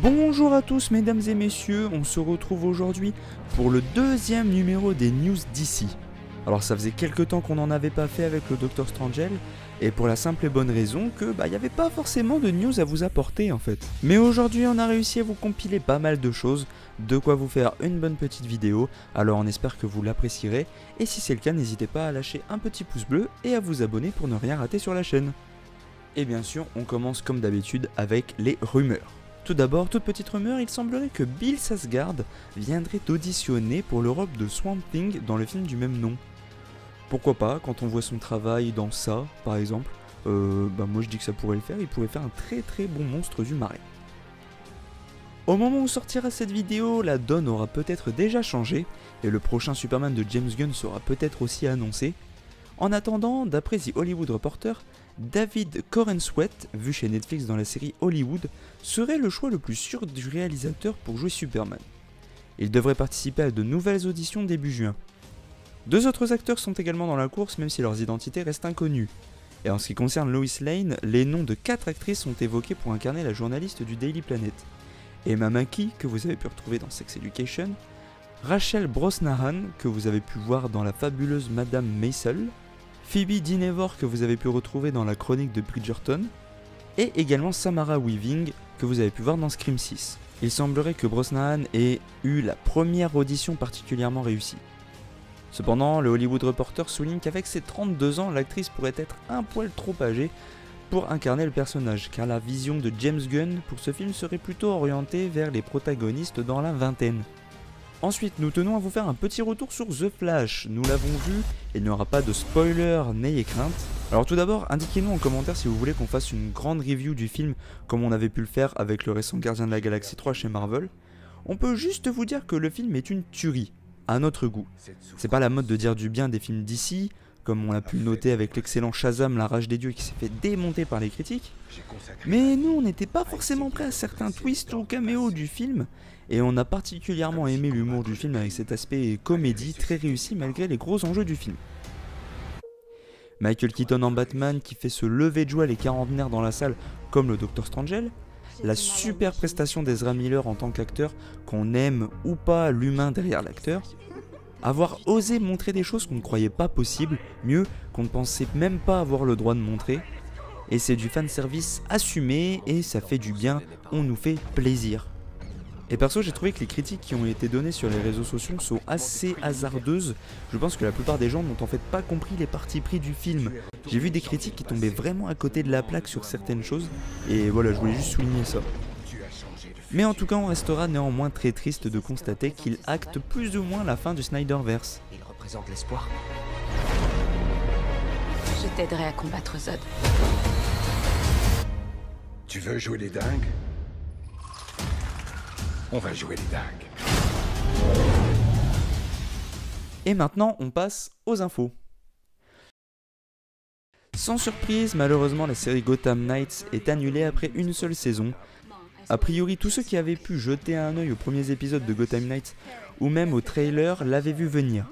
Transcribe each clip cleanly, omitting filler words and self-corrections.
Bonjour à tous mesdames et messieurs, on se retrouve aujourd'hui pour le deuxième numéro des news d'ici. Alors ça faisait quelques temps qu'on n'en avait pas fait avec le Dr Strangelove, et pour la simple et bonne raison que il n'y avait pas forcément de news à vous apporter en fait. Mais aujourd'hui on a réussi à vous compiler pas mal de choses, de quoi vous faire une bonne petite vidéo, alors on espère que vous l'apprécierez, et si c'est le cas n'hésitez pas à lâcher un petit pouce bleu et à vous abonner pour ne rien rater sur la chaîne. Et bien sûr on commence comme d'habitude avec les rumeurs. Tout d'abord, toute petite rumeur, il semblerait que Bill Skarsgård viendrait auditionner pour le rôle de Swamp Thing dans le film du même nom. Pourquoi pas, quand on voit son travail dans ça, par exemple, moi je dis que ça pourrait le faire, il pourrait faire un très bon monstre du marais. Au moment où sortira cette vidéo, la donne aura peut-être déjà changé, et le prochain Superman de James Gunn sera peut-être aussi annoncé. En attendant, d'après The Hollywood Reporter, David Corenswet, vu chez Netflix dans la série Hollywood, serait le choix le plus sûr du réalisateur pour jouer Superman. Il devrait participer à de nouvelles auditions début juin. Deux autres acteurs sont également dans la course, même si leurs identités restent inconnues. Et en ce qui concerne Lois Lane, les noms de 4 actrices sont évoqués pour incarner la journaliste du Daily Planet. Emma Mackey, que vous avez pu retrouver dans Sex Education, Rachel Brosnahan, que vous avez pu voir dans la fabuleuse Madame Maisel, Phoebe Dynevor, que vous avez pu retrouver dans la chronique de Bridgerton, et également Samara Weaving, que vous avez pu voir dans Scream 6. Il semblerait que Brosnahan ait eu la première audition particulièrement réussie. Cependant, le Hollywood Reporter souligne qu'avec ses 32 ans, l'actrice pourrait être un poil trop âgée pour incarner le personnage, car la vision de James Gunn pour ce film serait plutôt orientée vers les protagonistes dans la vingtaine. Ensuite, nous tenons à vous faire un petit retour sur The Flash. Nous l'avons vu, et il n'y aura pas de spoiler, n'ayez crainte. Alors tout d'abord, indiquez-nous en commentaire si vous voulez qu'on fasse une grande review du film, comme on avait pu le faire avec le récent Gardien de la Galaxie 3 chez Marvel. On peut juste vous dire que le film est une tuerie, à notre goût. C'est pas la mode de dire du bien des films d'ici, comme on a pu le noter avec l'excellent Shazam, la rage des dieux qui s'est fait démonter par les critiques. Mais nous, on n'était pas forcément prêts à certains twists ou caméos du film, et on a particulièrement aimé l'humour du film avec cet aspect comédie très réussi malgré les gros enjeux du film. Michael Keaton en Batman qui fait se lever de joie les quarantenaires dans la salle comme le Dr Strangelove, la super prestation d'Ezra Miller en tant qu'acteur, qu'on aime ou pas l'humain derrière l'acteur, avoir osé montrer des choses qu'on ne croyait pas possibles, mieux qu'on ne pensait même pas avoir le droit de montrer, et c'est du fanservice assumé et ça fait du bien, on nous fait plaisir. Et perso, j'ai trouvé que les critiques qui ont été données sur les réseaux sociaux sont assez hasardeuses. Je pense que la plupart des gens n'ont en fait pas compris les partis pris du film. J'ai vu des critiques qui tombaient vraiment à côté de la plaque sur certaines choses, et voilà, je voulais juste souligner ça. Mais en tout cas, on restera néanmoins très triste de constater qu'il acte plus ou moins la fin du Snyderverse. Il représente l'espoir. Je t'aiderai à combattre Zod. Tu veux jouer les dingues? On va jouer les dingues. Et maintenant, on passe aux infos. Sans surprise, malheureusement, la série Gotham Knights est annulée après une seule saison. A priori, tous ceux qui avaient pu jeter un œil aux premiers épisodes de Gotham Knights ou même au trailer l'avaient vu venir.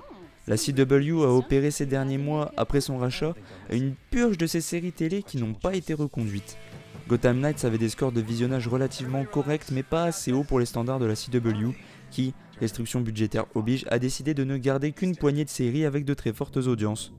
La CW a opéré ces derniers mois, après son rachat, une purge de ces séries télé qui n'ont pas été reconduites. Gotham Knights avait des scores de visionnage relativement corrects mais pas assez hauts pour les standards de la CW qui, restrictions budgétaires oblige, a décidé de ne garder qu'une poignée de séries avec de très fortes audiences.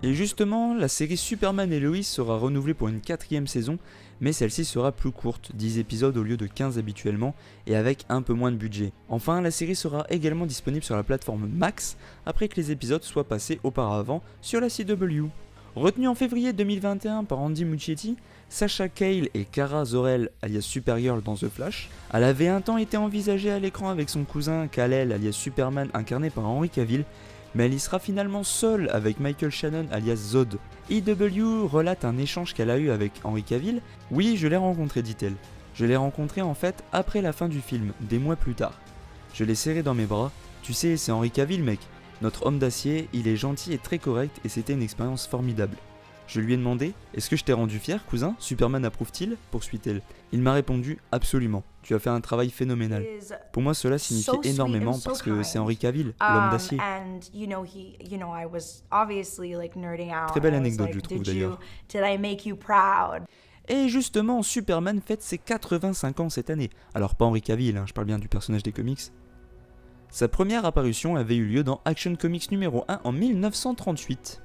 Et justement, la série Superman et Lois sera renouvelée pour une 4e saison, mais celle-ci sera plus courte, 10 épisodes au lieu de 15 habituellement, et avec un peu moins de budget. Enfin, la série sera également disponible sur la plateforme Max, après que les épisodes soient passés auparavant sur la CW. Retenue en février 2021 par Andy Muschietti, Sasha Calle et Kara Zor-El alias Supergirl dans The Flash, elle avait un temps été envisagée à l'écran avec son cousin Kal-El alias Superman incarné par Henry Cavill, mais elle y sera finalement seule avec Michael Shannon alias Zod. EW relate un échange qu'elle a eu avec Henry Cavill. Oui, je l'ai rencontré, dit-elle. Je l'ai rencontré en fait après la fin du film, des mois plus tard. Je l'ai serré dans mes bras. Tu sais, c'est Henry Cavill, mec. Notre homme d'acier, il est gentil et très correct et c'était une expérience formidable. Je lui ai demandé « Est-ce que je t'ai rendu fier, cousin? Superman approuve-t-il » poursuit-elle. Il m'a répondu « Absolument, tu as fait un travail phénoménal. » Pour moi, cela signifiait énormément parce que c'est Henry Cavill, l'homme d'acier. Très belle anecdote, je trouve d'ailleurs. Et justement, Superman fête ses 85 ans cette année. Alors pas Henry Cavill, hein, je parle bien du personnage des comics. Sa première apparition avait eu lieu dans Action Comics numéro 1 en 1938.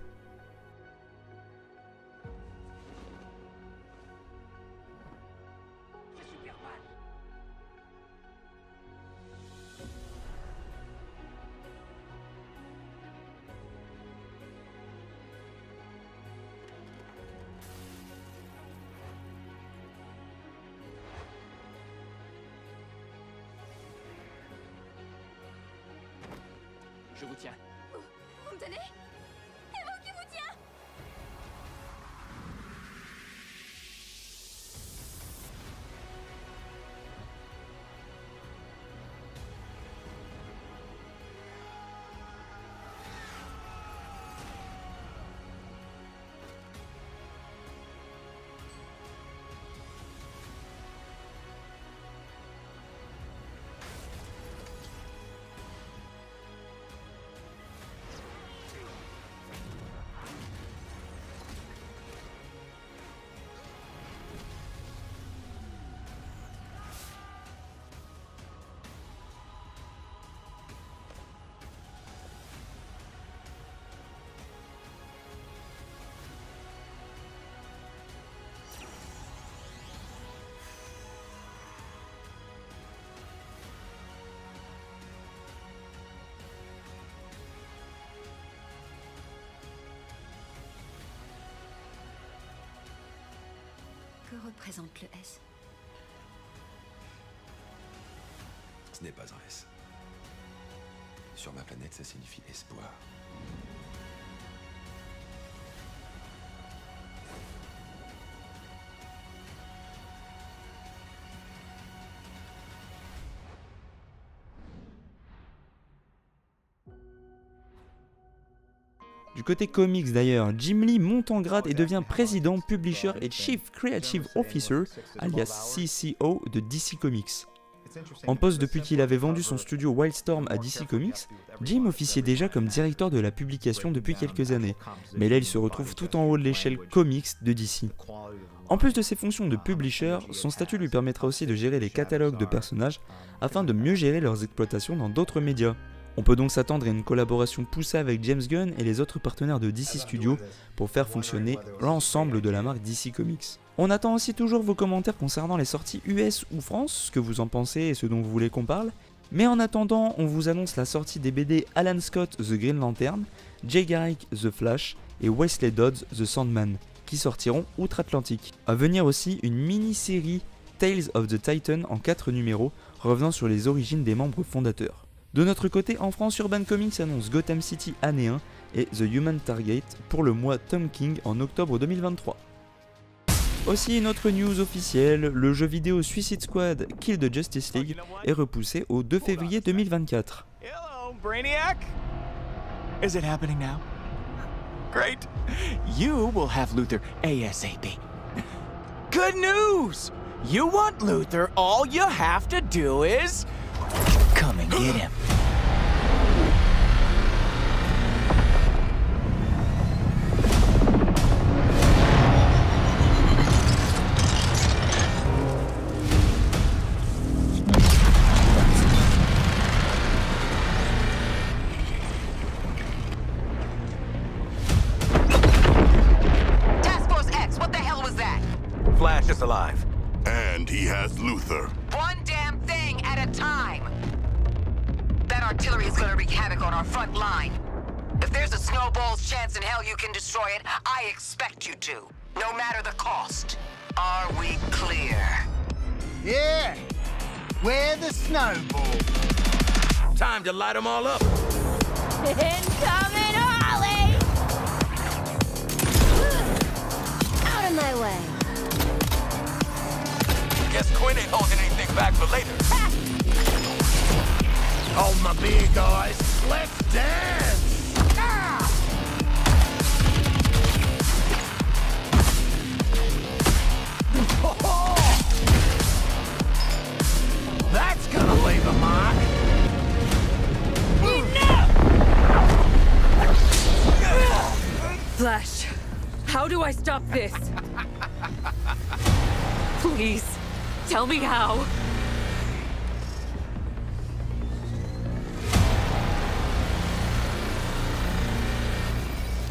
Je vous tiens. Vous me tenez? Et vous qui vous tient? Que représente le S? Ce n'est pas un S. Sur ma planète, ça signifie espoir. Du côté comics d'ailleurs, Jim Lee monte en grade et devient président, publisher et Chief Creative Officer, alias CCO de DC Comics. En poste depuis qu'il avait vendu son studio Wildstorm à DC Comics, Jim officiait déjà comme directeur de la publication depuis quelques années, mais là il se retrouve tout en haut de l'échelle comics de DC. En plus de ses fonctions de publisher, son statut lui permettra aussi de gérer les catalogues de personnages afin de mieux gérer leurs exploitations dans d'autres médias. On peut donc s'attendre à une collaboration poussée avec James Gunn et les autres partenaires de DC Studios pour faire fonctionner l'ensemble de la marque DC Comics. On attend aussi toujours vos commentaires concernant les sorties US ou France, ce que vous en pensez et ce dont vous voulez qu'on parle. Mais en attendant, on vous annonce la sortie des BD Alan Scott The Green Lantern, Jay Garrick The Flash et Wesley Dodds The Sandman, qui sortiront outre-Atlantique. À venir aussi une mini-série Tales of the Titan en 4 numéros, revenant sur les origines des membres fondateurs. De notre côté, en France, Urban Comics annonce Gotham City année 1 et The Human Target pour le mois Tom King en octobre 2023. Aussi une autre news officielle, le jeu vidéo Suicide Squad Kill the Justice League est repoussé au 2 février 2024. Hello, Brainiac. Is it happening now? Great. You will have Luthor ASAP. Good news! You want Luthor, all you have to do is come and get him. Task Force X, what the hell was that? Flash is alive. And he has Luthor. One damn thing at a time. That artillery is gonna wreak havoc on our front line. If there's a snowball's chance in hell you can destroy it, I expect you to. No matter the cost. Are we clear? Yeah! Where the snowball? Time to light them all up. Incoming Ollie! Out of my way. Guess Quinn ain't holding anything back for later. Hold my beer, guys. Let's dance! Ah! How do I stop this? Please, tell me how.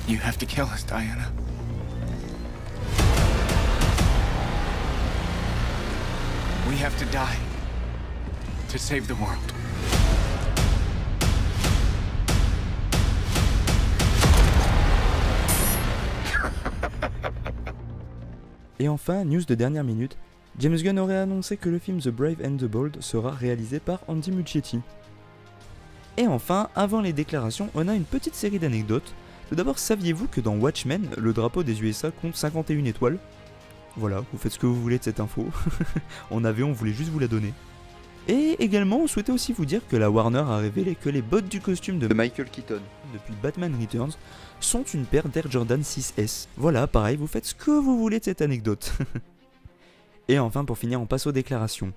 You have to kill us, Diana. We have to die to save the world. Et enfin, news de dernière minute, James Gunn aurait annoncé que le film The Brave and the Bold sera réalisé par Andy Muschietti. Et enfin, avant les déclarations, on a une petite série d'anecdotes. Tout d'abord, saviez-vous que dans Watchmen, le drapeau des USA compte 51 étoiles? Voilà, vous faites ce que vous voulez de cette info. On voulait juste vous la donner. Et également, on souhaitait aussi vous dire que la Warner a révélé que les bottes du costume de Michael Keaton depuis Batman Returns sont une paire d'Air Jordan 6S. Voilà, pareil, vous faites ce que vous voulez de cette anecdote. Et enfin, pour finir, on passe aux déclarations.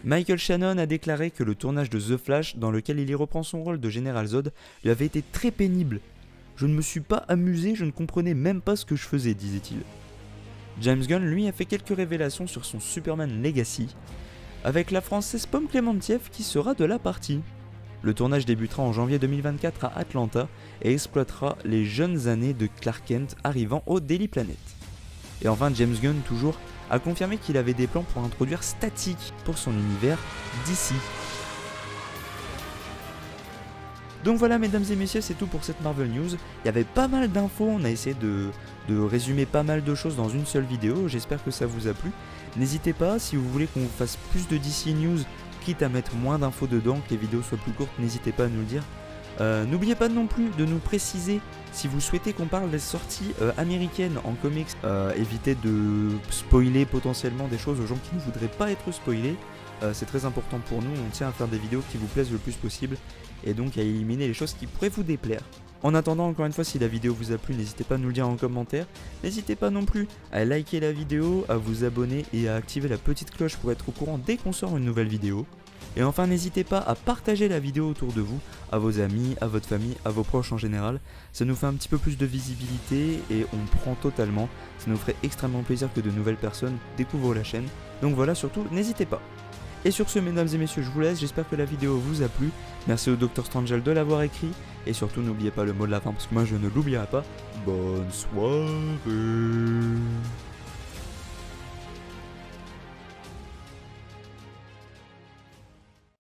Michael Shannon a déclaré que le tournage de The Flash, dans lequel il y reprend son rôle de Général Zod, lui avait été très pénible. Je ne me suis pas amusé, je ne comprenais même pas ce que je faisais, disait-il. James Gunn, lui, a fait quelques révélations sur son Superman Legacy, avec la française Pomme Clémentief qui sera de la partie. Le tournage débutera en janvier 2024 à Atlanta et exploitera les jeunes années de Clark Kent arrivant au Daily Planet. Et enfin, James Gunn, toujours, a confirmé qu'il avait des plans pour introduire Static pour son univers DC. Donc voilà, mesdames et messieurs, c'est tout pour cette Marvel News. Il y avait pas mal d'infos, on a essayé de résumer pas mal de choses dans une seule vidéo, j'espère que ça vous a plu. N'hésitez pas, si vous voulez qu'on fasse plus de DC News, quitte à mettre moins d'infos dedans, que les vidéos soient plus courtes, n'hésitez pas à nous le dire. N'oubliez pas non plus de nous préciser si vous souhaitez qu'on parle des sorties américaines en comics. Évitez de spoiler potentiellement des choses aux gens qui ne voudraient pas être spoilés. C'est très important pour nous, on tient à faire des vidéos qui vous plaisent le plus possible et donc à éliminer les choses qui pourraient vous déplaire. En attendant, encore une fois, si la vidéo vous a plu, n'hésitez pas à nous le dire en commentaire. N'hésitez pas non plus à liker la vidéo, à vous abonner et à activer la petite cloche pour être au courant dès qu'on sort une nouvelle vidéo. Et enfin, n'hésitez pas à partager la vidéo autour de vous, à vos amis, à votre famille, à vos proches en général. Ça nous fait un petit peu plus de visibilité et on prend totalement. Ça nous ferait extrêmement plaisir que de nouvelles personnes découvrent la chaîne. Donc voilà, surtout, n'hésitez pas. Et sur ce, mesdames et messieurs, je vous laisse, j'espère que la vidéo vous a plu. Merci au Dr Strange de l'avoir écrit. Et surtout, n'oubliez pas le mot de la fin, parce que moi je ne l'oublierai pas. Bonne soirée.